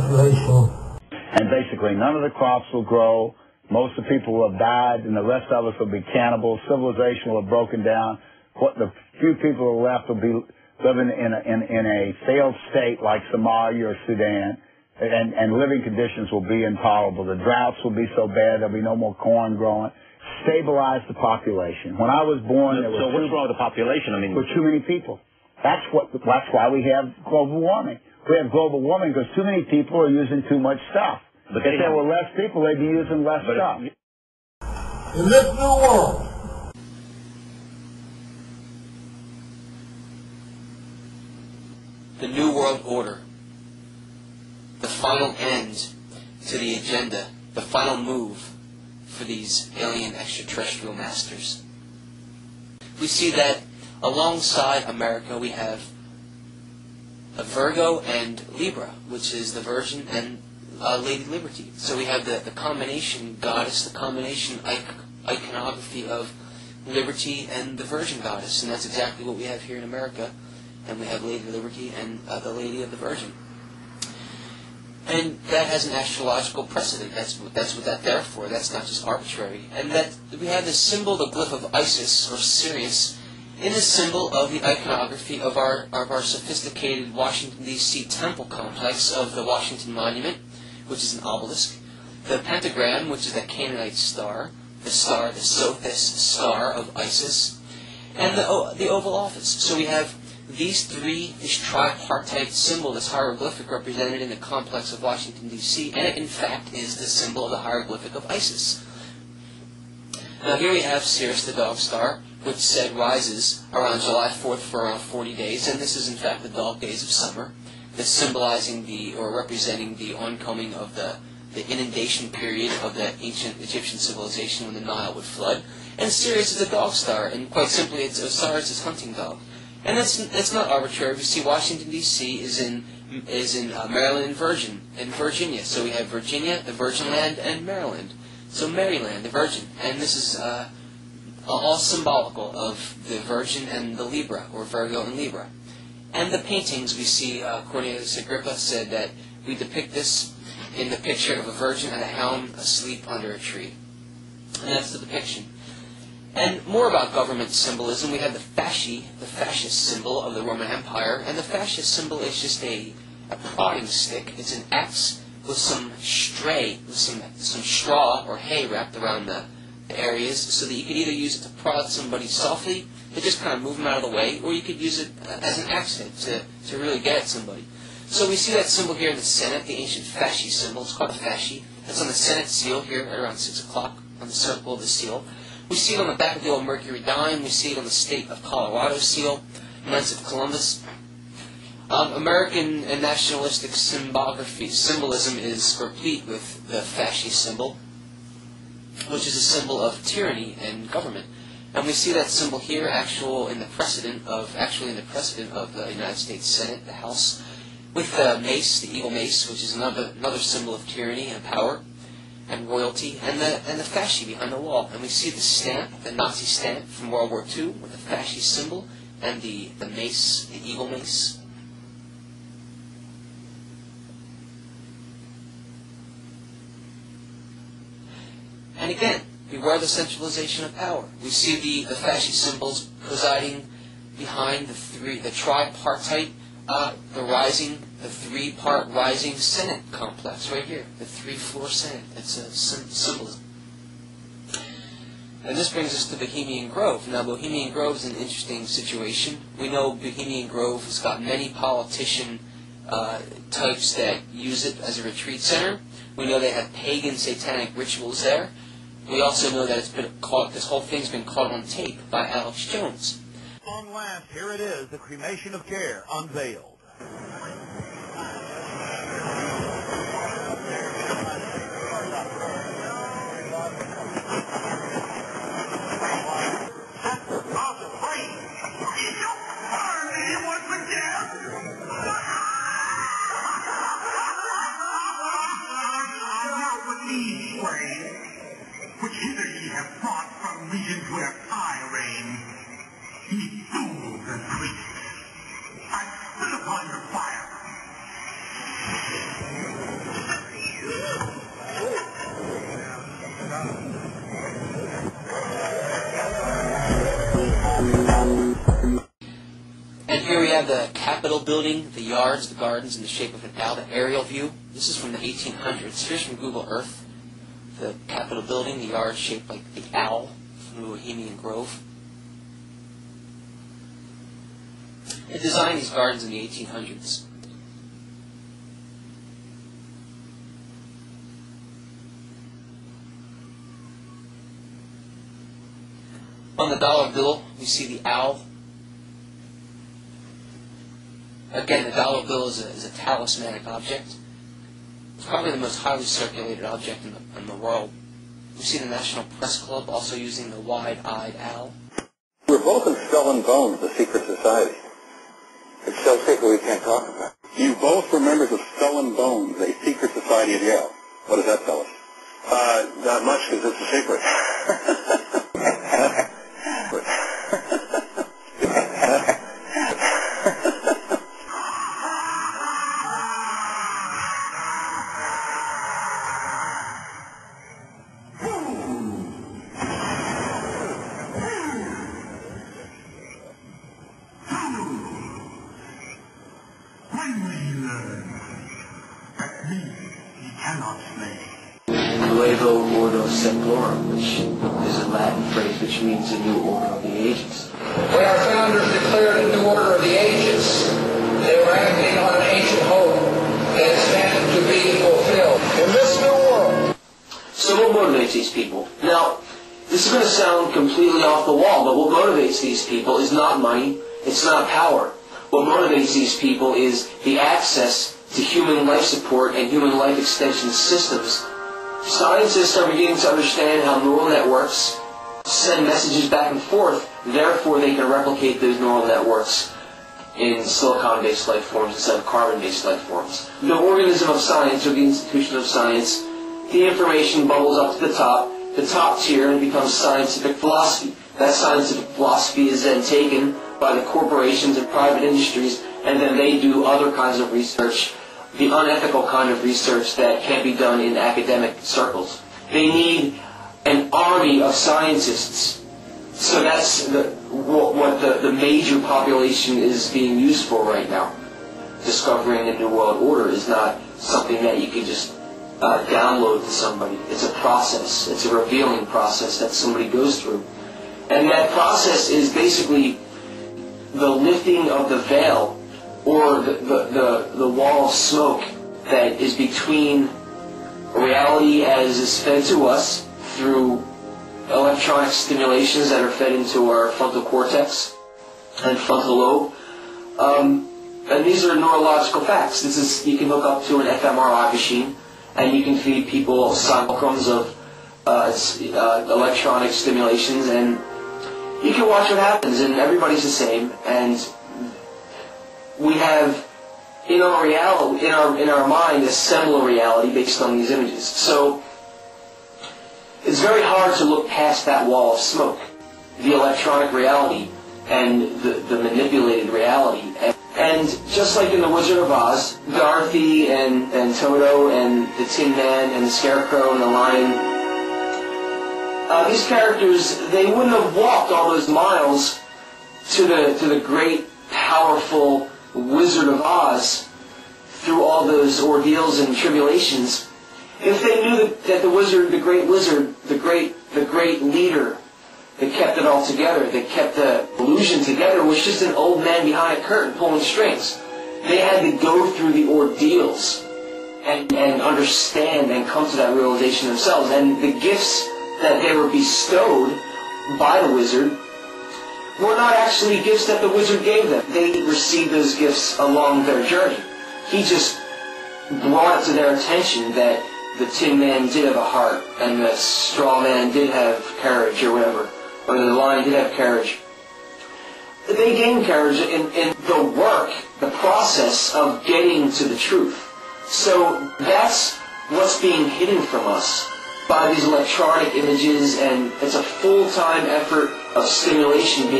population. And basically none of the crops will grow. Most of the people will have died, and the rest of us will be cannibals. Civilization will have broken down. What the few people who are left will be living in a failed state like Somalia or Sudan, and living conditions will be intolerable. The droughts will be so bad there'll be no more corn growing. Stabilize the population. When I was born, there was so what's wrong with the population? I mean, there were too many people. That's why we have global warming. We have global warming because too many people are using too much stuff. But if there were less people, they'd be using less stuff. In this new world, the New World Order, the final end to the agenda, the final move for these alien extraterrestrial masters. We see that alongside America we have a Virgo and Libra, which is the Virgin and Lady Liberty. So we have the combination goddess, the combination iconography of Liberty and the Virgin goddess, and that's exactly what we have here in America. And we have Lady Liberty and the Lady of the Virgin. And that has an astrological precedent. That's what that's there for. That's not just arbitrary. And that we have this symbol, the glyph of Isis or Sirius, in the symbol of the iconography of our sophisticated Washington D.C. temple complex of the Washington Monument, which is an obelisk, the pentagram, which is the Canaanite star, the Sothis star of Isis, and the Oval Office. So we have these three, this tripartite symbol, this hieroglyphic represented in the complex of Washington, D.C., and it in fact is the symbol of the hieroglyphic of Isis. Now here we have Sirius, the dog star, which said rises around July 4th for around 40 days, and this is in fact the dog days of summer, that's symbolizing or representing the oncoming of the inundation period of the ancient Egyptian civilization when the Nile would flood. And Sirius is a dog star, and quite simply it's Osiris' hunting dog. And that's not arbitrary. We see Washington D.C. is in Maryland and Virginia. So we have Virginia, the Virgin Land, and Maryland. So Maryland, the Virgin, and this is all symbolical of the Virgin and the Libra, or Virgo and Libra. And the paintings we see, Cornelius Agrippa said that we depict this in the picture of a virgin and a hound asleep under a tree. And that's the depiction. And more about government symbolism, we have the fascist symbol of the Roman Empire, and the fascist symbol is just a prodding stick. It's an axe with some some straw or hay wrapped around the areas, so that you could either use it to prod somebody softly, to just kind of move them out of the way, or you could use it as an axe head to really get at somebody. So we see that symbol here in the Senate, the ancient fasci symbol. It's called a fasci. It's on the Senate seal here at around 6 o'clock on the circle of the seal. We see it on the back of the old Mercury dime. We see it on the state of Colorado seal, Knights of Columbus. American and nationalistic symbolism is replete with the fasci symbol, which is a symbol of tyranny and government. And we see that symbol here actually in the precedent of the United States Senate, the House, with the mace, the eagle mace, which is another symbol of tyranny and power and royalty, and the fasci behind the wall. And we see the stamp, the Nazi stamp from World War II, with the fasci symbol and the mace, the eagle mace. And again, beware the centralization of power. We see the fasci symbols presiding behind the tripartite, the three-part rising Senate complex right here, the three-floor Senate. It's a symbolism. And this brings us to Bohemian Grove. Now, Bohemian Grove is an interesting situation. We know Bohemian Grove has got many politician types that use it as a retreat center. We know they have pagan satanic rituals there. We also know that this whole thing's been caught on tape by Alex Jones. Long last, here it is, the cremation of care unveiled. Which hither ye have brought from regions where I reign. Ye fools and priests, I spit upon your fire. have the Capitol building, the yards, the gardens in the shape of an owl, the aerial view. This is from the 1800s. Here's from Google Earth. The Capitol building, the yard shaped like the owl from the Bohemian Grove. They designed these gardens in the 1800s. On the dollar bill, we see the owl. Again, the dollar bill is a talismanic object. It's probably the most highly circulated object in the world. We see the National Press Club also using the wide-eyed owl. We're both of Skull and Bones, the secret society. It's so secret we can't talk about it. You both were members of Skull and Bones, a secret society at Yale. What does that tell us? Not much, because it's a secret. Nuevo Ordo Seclorum, which is a Latin phrase which means a new order of the ages. When our founders declared a new order of the ages, they were acting on an ancient hope that is meant to be fulfilled. In this new world. So what motivates these people? Now, this is going to sound completely off the wall, but what motivates these people is not money, it's not power. What motivates these people is the access to human life support and human life extension systems. Scientists are beginning to understand how neural networks send messages back and forth, therefore they can replicate those neural networks in silicon-based life forms instead of carbon-based life forms. The organism of science, or the institution of science, the information bubbles up to the top tier, and becomes scientific philosophy. That scientific philosophy is then taken by the corporations and private industries, and then they do other kinds of research, the unethical kind of research that can't be done in academic circles. They need an army of scientists. So that's what the major population is being used for right now. Discovering a new world order is not something that you can just download to somebody. It's a process. It's a revealing process that somebody goes through. And that process is basically the lifting of the veil, or the wall of smoke that is between reality as is fed to us through electronic stimulations that are fed into our frontal cortex and frontal lobe. And these are neurological facts. You can hook up to an fMRI machine and you can feed people simulacrums of electronic stimulations, and you can watch what happens, and everybody's the same. And we have in our reality, in our mind, a similar reality based on these images. So it's very hard to look past that wall of smoke, the electronic reality and the manipulated reality. And just like in The Wizard of Oz, Dorothy and Toto and the Tin Man and the Scarecrow and the Lion, these characters, they wouldn't have walked all those miles to the great, powerful Wizard of Oz through all those ordeals and tribulations if they knew that the wizard, the great leader that kept it all together, that kept the illusion together, was just an old man behind a curtain pulling strings. They had to go through the ordeals and understand and come to that realization themselves. And the gifts that they were bestowed by the wizard were not actually gifts that the wizard gave them. They received those gifts along their journey. He just brought it to their attention that the Tin Man did have a heart, and the Straw Man did have courage, or whatever, or the Lion did have courage. They gained courage in the work, the process of getting to the truth. So that's what's being hidden from us by these electronic images, and it's a full-time effort of stimulation